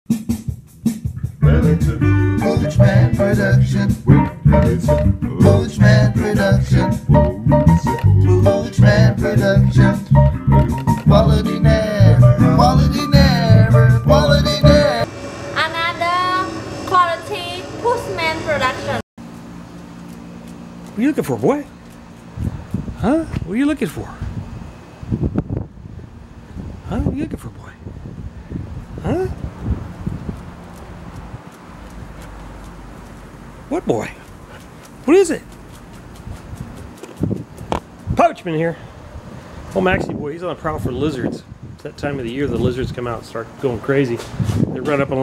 Well, it's a Coachman production. Coachman production. Coachman production. Quality never, quality never, quality never. Another quality Postman production. What are you looking for, boy? Huh? What are you looking for? Huh? What are you looking for, boy? Huh? What boy? What is it? Poachman here. Oh, Maxie boy, he's on a prowl for lizards. It's that time of the year the lizards come out and start going crazy. They run up and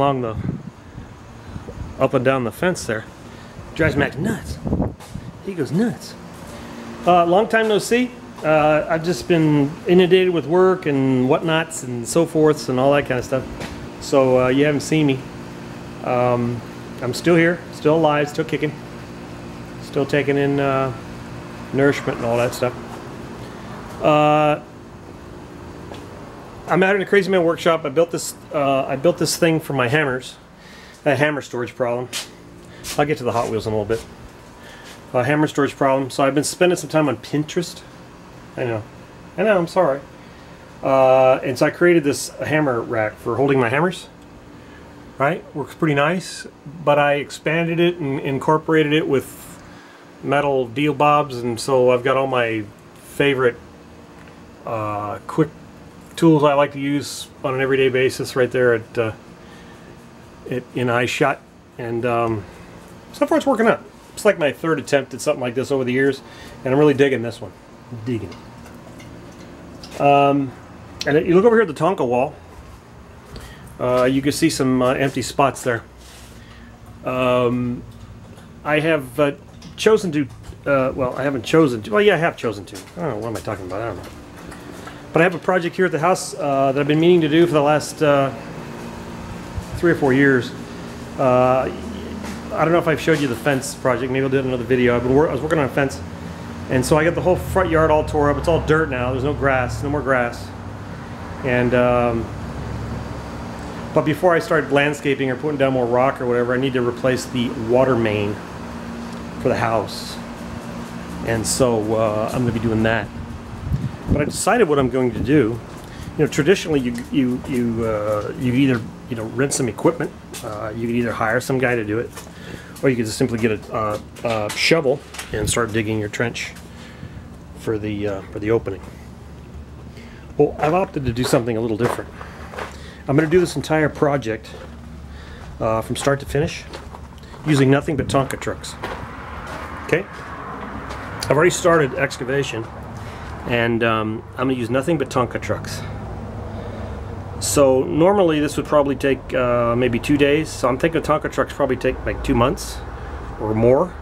down the fence there. Drives Max nuts. He goes nuts. Long time no see. I've just been inundated with work and whatnots and so forths and all that kind of stuff. So you haven't seen me. I'm still here, still alive, still kicking, still taking in nourishment and all that stuff. I'm out in a Crazy Man workshop. I built this thing for my hammers, a hammer storage problem. I'll get to the Hot Wheels in a little bit. Hammer storage problem. So I've been spending some time on Pinterest. I know, I'm sorry. And so I created this hammer rack for holding my hammers. Right? Works pretty nice, but I expanded it and incorporated it with metal deal bobs, and so I've got all my favorite quick tools I like to use on an everyday basis right there in iShot, and so far it's working out. It's like my third attempt at something like this over the years, and I'm really digging this one. Digging it. And you look over here at the Tonka wall. You can see some empty spots there. I have chosen to, well, I haven't chosen to, well, yeah, I have chosen to. I don't know, what am I talking about? I don't know. But I have a project here at the house that I've been meaning to do for the last 3 or 4 years. I don't know if I've showed you the fence project. Maybe I'll do another video. I was working on a fence, and so I got the whole front yard all tore up. It's all dirt now. There's no grass, no more grass. And but before I start landscaping or putting down more rock or whatever, I need to replace the water main for the house. And so I'm going to be doing that. But I decided what I'm going to do. You know, traditionally you either rent some equipment. You could either hire some guy to do it, or you could just simply get a shovel and start digging your trench for the opening. Well, I've opted to do something a little different. I'm going to do this entire project from start to finish using nothing but Tonka trucks. Okay? I've already started excavation, and I'm going to use nothing but Tonka trucks. So normally this would probably take maybe 2 days. So I'm thinking Tonka trucks probably take like 2 months or more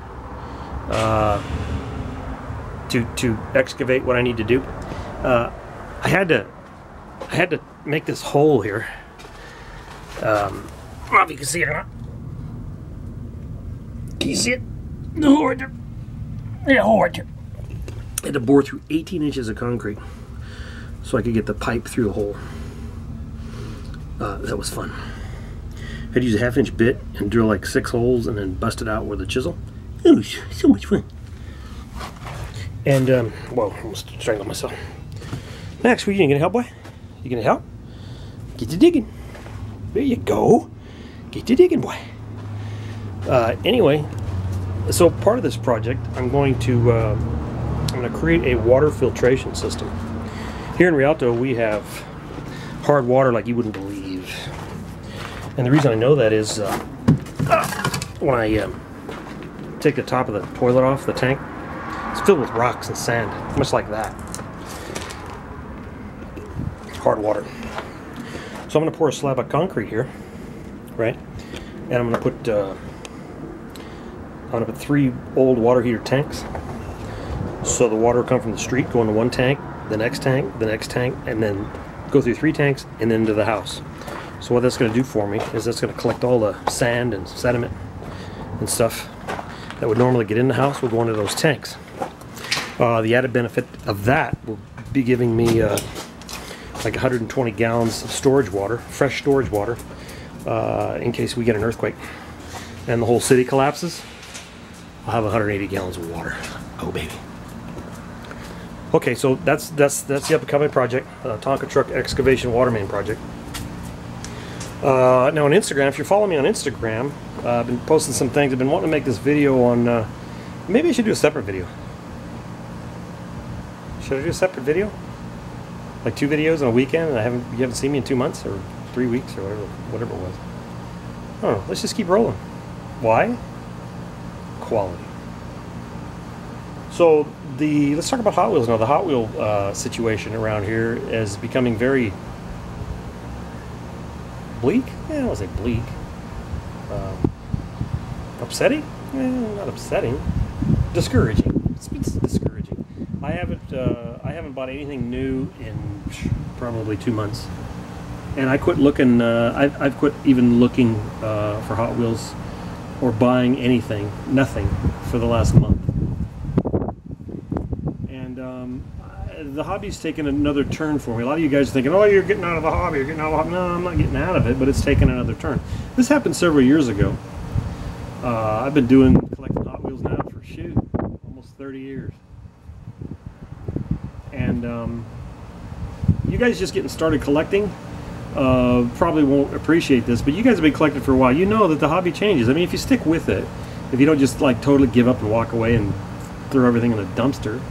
to excavate what I need to do. I had to make this hole here. I don't know if you can see it or not. Can you see it? The hole right there. Yeah, hole right there. I had to bore through 18 inches of concrete so I could get the pipe through the hole. That was fun. I had to use a 1/2 inch bit and drill like 6 holes and then bust it out with a chisel. It was so much fun. And, well, I almost strangled myself. Max, what are you gonna help, boy? You gonna help? Get to digging. There you go. Get to digging, boy. Anyway, so part of this project, I'm going to create a water filtration system. Here in Rialto, we have hard water like you wouldn't believe. And the reason I know that is when I take the top of the toilet off the tank, it's filled with rocks and sand, much like that. Hard water. So I'm going to pour a slab of concrete here, right? And I'm going to put 3 old water heater tanks. So the water will come from the street, go into one tank, the next tank, the next tank, and then go through 3 tanks and then into the house. So what that's going to do for me is that's going to collect all the sand and sediment and stuff that would normally get in the house will go into those tanks. The added benefit of that will be giving me like 120 gallons of storage water, fresh storage water, in case we get an earthquake and the whole city collapses. I'll have 180 gallons of water. Oh baby. Okay, so that's the upcoming project, Tonka truck excavation water main project. Now on Instagram, if you're following me on Instagram, I've been posting some things. I've been wanting to make this video on. Maybe I should do a separate video. Should I do a separate video? Like 2 videos on a weekend, and you haven't seen me in 2 months or 3 weeks or whatever it was. I don't know. Let's just keep rolling. Why? Quality. So let's talk about Hot Wheels now. The Hot Wheel situation around here is becoming very bleak. Yeah, I won't say bleak. Upsetting? Not upsetting. Discouraging. It's discouraging. I haven't bought anything new in probably 2 months, and I quit looking. I've quit even looking for Hot Wheels or buying anything. Nothing for the last month. The hobby's taken another turn for me. A lot of you guys are thinking, oh, you're getting out of the hobby, you're getting out of the hobby. No, I'm not getting out of it, but it's taken another turn. This happened several years ago. I've been collecting Hot Wheels now for, shoot, almost 30 years. And you guys just getting started collecting probably won't appreciate this, but you guys have been collecting for a while. You know that the hobby changes. I mean, if you stick with it, if you don't just like totally give up and walk away and throw everything in the dumpster,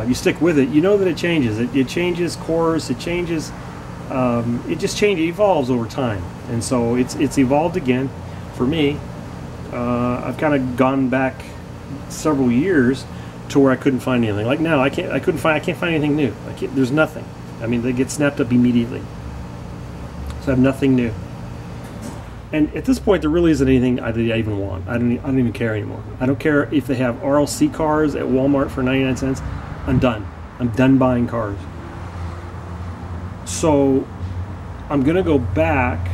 you stick with it, you know that it changes. It changes course, it changes, it just changes, it evolves over time. And so it's evolved again for me. I've kind of gone back several years to where I couldn't find anything. Like now, I can't find anything new. There's nothing. I mean, they get snapped up immediately. So I have nothing new. And at this point, there really isn't anything I even want. I don't even care anymore. I don't care if they have RLC cars at Walmart for 99 cents. I'm done. I'm done buying cars. So I'm going to go back.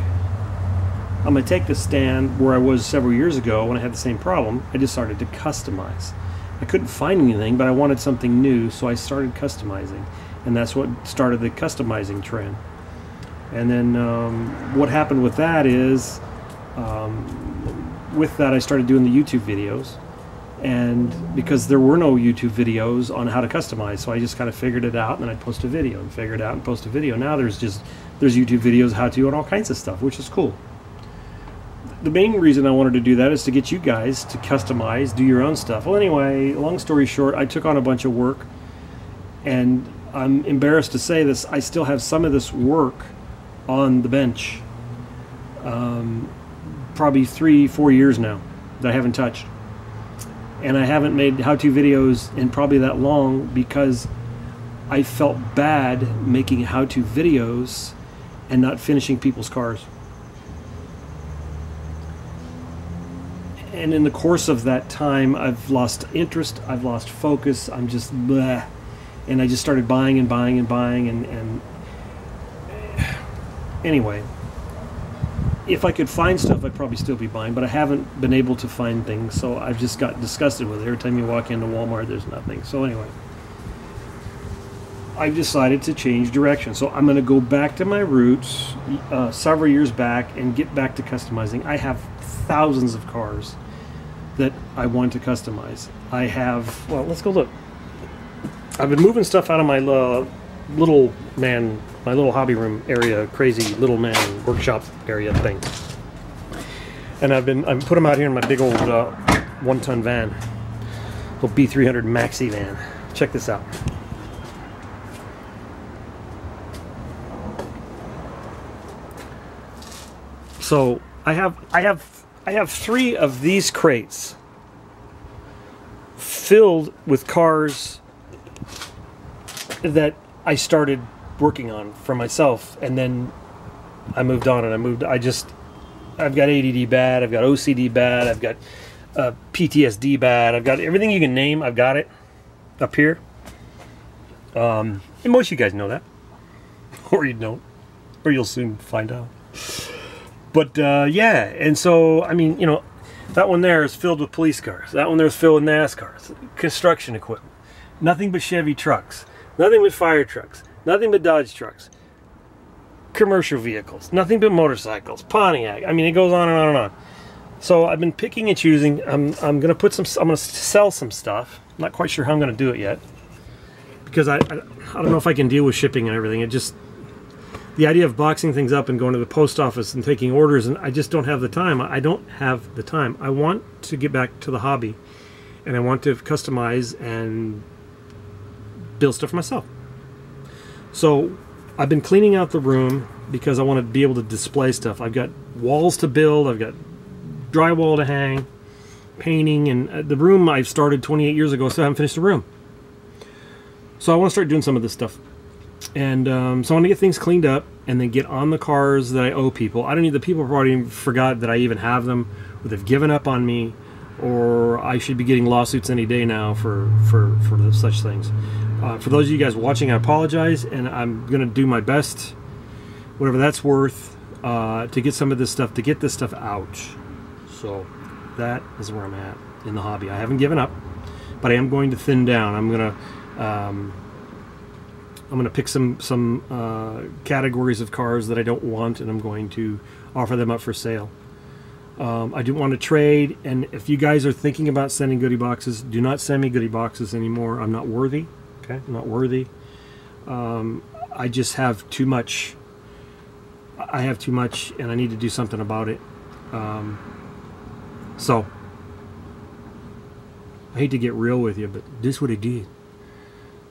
I'm going to take the stand where I was several years ago when I had the same problem. I just started to customize. I couldn't find anything, but I wanted something new, so I started customizing. And that's what started the customizing trend. And then what happened with that is, with that I started doing the YouTube videos. And because there were no YouTube videos on how to customize, so I just kind of figured it out, and then I'd post a video and figure it out and post a video. Now there's YouTube videos how to and all kinds of stuff, which is cool. The main reason I wanted to do that is to get you guys to customize, do your own stuff. Well, anyway, long story short, I took on a bunch of work, and I'm embarrassed to say this, I still have some of this work on the bench. Probably 3-4 years now that I haven't touched. And I haven't made how-to videos in probably that long because I felt bad making how-to videos and not finishing people's cars. And in the course of that time, I've lost interest, I've lost focus, I'm just bleh. And I just started buying and buying and buying and anyway, if I could find stuff, I'd probably still be buying, but I haven't been able to find things, so I've just got disgusted with it. Every time you walk into Walmart, there's nothing. So anyway, I've decided to change direction. So I'm going to go back to my roots several years back and get back to customizing. I have thousands of cars that I want to customize. I have, well, let's go look. I've been moving stuff out of my little hobby room area, crazy little man workshop area thing. And I put them out here in my big old 1-ton van, little B300 maxi van. Check this out. So I have 3 of these crates filled with cars that I started working on for myself, and then I moved on and I've got ADD bad, I've got OCD bad, I've got PTSD bad, I've got everything you can name, I've got it up here. And most of you guys know that, or you don't, or you'll soon find out. But yeah, and so I mean, you know, that one there is filled with police cars, that one there is filled with NASCARs, construction equipment, nothing but Chevy trucks, nothing but fire trucks, nothing but Dodge trucks. commercial vehicles, nothing but motorcycles, Pontiac. I mean, it goes on and on and on. So I've been picking and choosing. I'm gonna I'm gonna sell some stuff. I'm not quite sure how I'm gonna do it yet, because I don't know if I can deal with shipping and everything. It just, the idea of boxing things up and going to the post office and taking orders, and I just don't have the time. I don't have the time. I want to get back to the hobby, and I want to customize and build stuff for myself. So I've been cleaning out the room because I want to be able to display stuff. I've got walls to build. I've got drywall to hang, painting, and the room I started 28 years ago, so I haven't finished the room. So I want to start doing some of this stuff. And so I want to get things cleaned up and then get on the cars that I owe people. I don't need, the people probably forgot that I even have them, or they've given up on me, or I should be getting lawsuits any day now for such things. For those of you guys watching, I apologize, and I'm going to do my best, whatever that's worth, to get some of this stuff, to get this stuff out. So that is where I'm at in the hobby. I haven't given up, but I am going to thin down. I'm going to pick some categories of cars that I don't want, and I'm going to offer them up for sale. I do want to trade, and if you guys are thinking about sending goodie boxes, do not send me goodie boxes anymore. I'm not worthy. Okay, I'm not worthy. I just have too much. I have too much, and I need to do something about it. So I hate to get real with you, but this is what I did.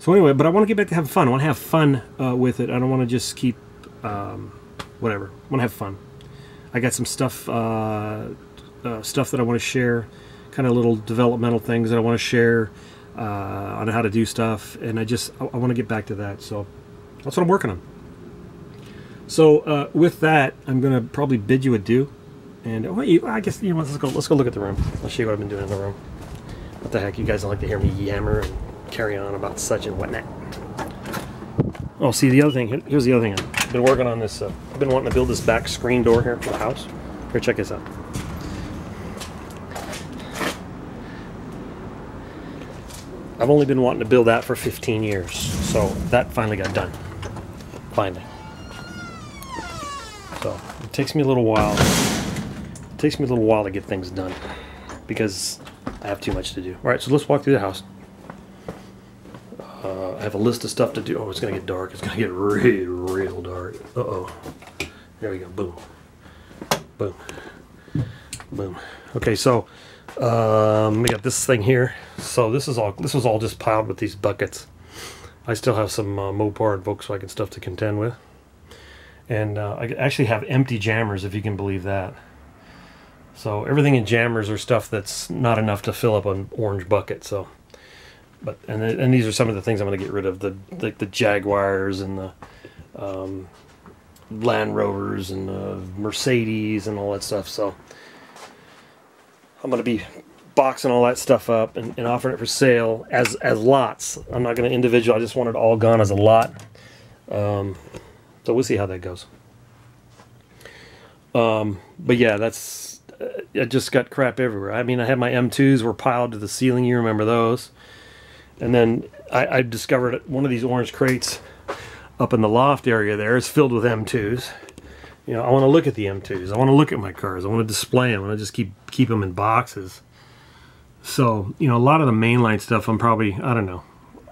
So anyway, but I want to get back to having fun. I want to have fun with it. I don't want to just keep whatever. I want to have fun. I got some stuff stuff that I want to share, kind of little developmental things that I want to share on how to do stuff, and I want to get back to that. So that's what I'm working on. So with that, I'm gonna probably bid you adieu. And I guess, you know, let's go look at the room. I'll show you what I've been doing in the room. What the heck, you guys don't like to hear me yammer and carry on about such and whatnot. Oh, see, the other thing, here's the other thing. I've been working on this, I've been wanting to build this back screen door here for the house. Here, check this out. I've only been wanting to build that for 15 years, so that finally got done. Finally. So, it takes me a little while. It takes me a little while to get things done, because I have too much to do. Alright, so let's walk through the house. I have a list of stuff to do. Oh, it's going to get dark. It's going to get real dark. Uh-oh. There we go. Boom. Boom. Boom. Okay, so we got this thing here. So this was all just piled with these buckets. I still have some Mopar and Volkswagen stuff to contend with. And I actually have empty jammers, if you can believe that. So everything in jammers are stuff that's not enough to fill up an orange bucket. So, and these are some of the things I'm going to get rid of, the Jaguars and the Land Rovers and the Mercedes and all that stuff. So I'm going to be boxing all that stuff up and offering it for sale as lots. I'm not going to individual. I just want it all gone as a lot. So we'll see how that goes. But yeah, that's I just got crap everywhere. I mean, I had my M2s were piled to the ceiling. You remember those? And then I discovered one of these orange crates up in the loft area there is filled with M2s. You know, I want to look at the M2s. I want to look at my cars. I want to display them. I want to just keep them in boxes. So, you know, a lot of the mainline stuff I'm probably, I don't know,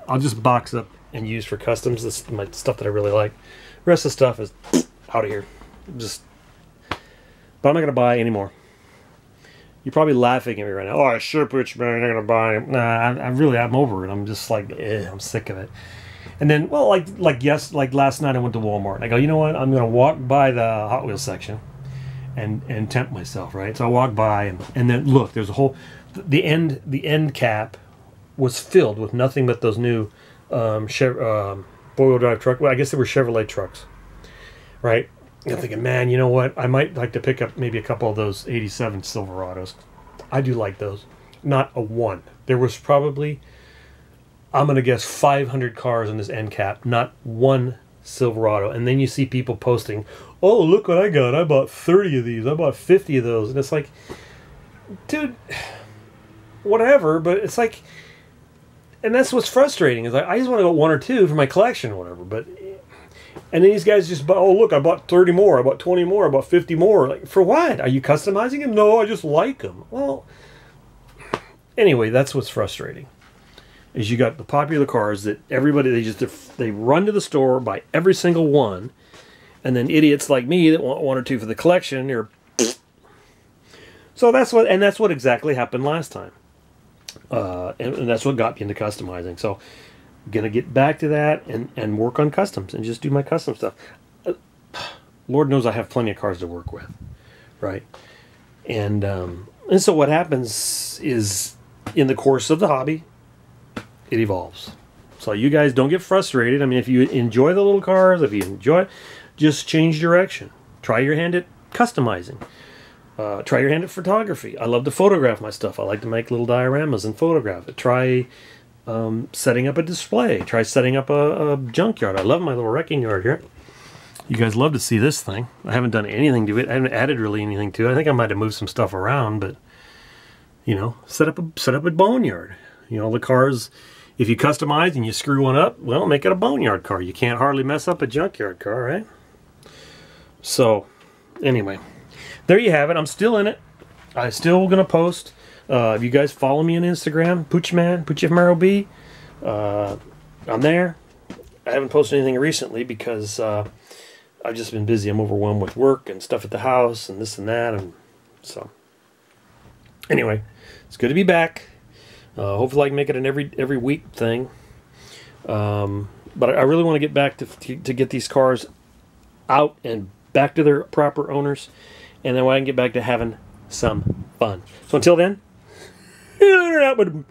I'll just box up and use for customs. This is my stuff that I really like. The rest of the stuff is out of here. But I'm not going to buy anymore. You're probably laughing at me right now. Oh, I sure put you, man. I'm not going to buy it. Nah, I'm over it. I'm just like, I'm sick of it. And then, well, like last night I went to Walmart. I go, you know what? I'm going to walk by the Hot Wheels section and tempt myself, right? So I walk by and then look, there's a whole, the end cap was filled with nothing but those new four-wheel drive truck. Well, I guess they were Chevrolet trucks, right? I'm thinking, man, you know what? I might like to pick up maybe a couple of those 87 Silverados. I do like those. Not a one. There was probably, I'm going to guess, 500 cars in this end cap. Not one Silverado. And then you see people posting, oh, look what I got. I bought 30 of these. I bought 50 of those. And it's like, dude, whatever. But it's like, and that's what's frustrating. Is like, I just want to go one or two for my collection or whatever. But And then these guys just, oh, look, I bought 30 more, I bought 20 more, I bought 50 more. Like, for what? Are you customizing them? No, I just like them. Well, anyway, that's what's frustrating. Is you got the popular cars that everybody, they run to the store, buy every single one, and then idiots like me that want one or two for the collection, are so that's what exactly happened last time. And that's what got me into customizing. So I'm gonna get back to that and work on customs and just do my custom stuff. Lord knows I have plenty of cars to work with, right? And so what happens is, in the course of the hobby, it evolves. So you guys don't get frustrated. I mean, if you enjoy the little cars, if you enjoy it, just change direction. Try your hand at customizing. Try your hand at photography. I love to photograph my stuff. I like to make little dioramas and photograph it. Try setting up a display. Try setting up a junkyard. I love my little wrecking yard here. You guys love to see this thing. I haven't done anything to it. I haven't added really anything to it. I think I might have moved some stuff around, but you know, set up a boneyard. You know, the cars, if you customize and you screw one up, well, make it a boneyard car. You can't hardly mess up a junkyard car, right? So, anyway, there you have it. I'm still in it. I'm still going to post. If you guys follow me on Instagram, Poochman, Poochman I'm there. I haven't posted anything recently because I've just been busy. I'm overwhelmed with work and stuff at the house and this and that. And so, anyway, it's good to be back. Hopefully I can make it an every week thing. But I really want to get back to get these cars out and back to their proper owners, and then I can get back to having some fun. So until then, out with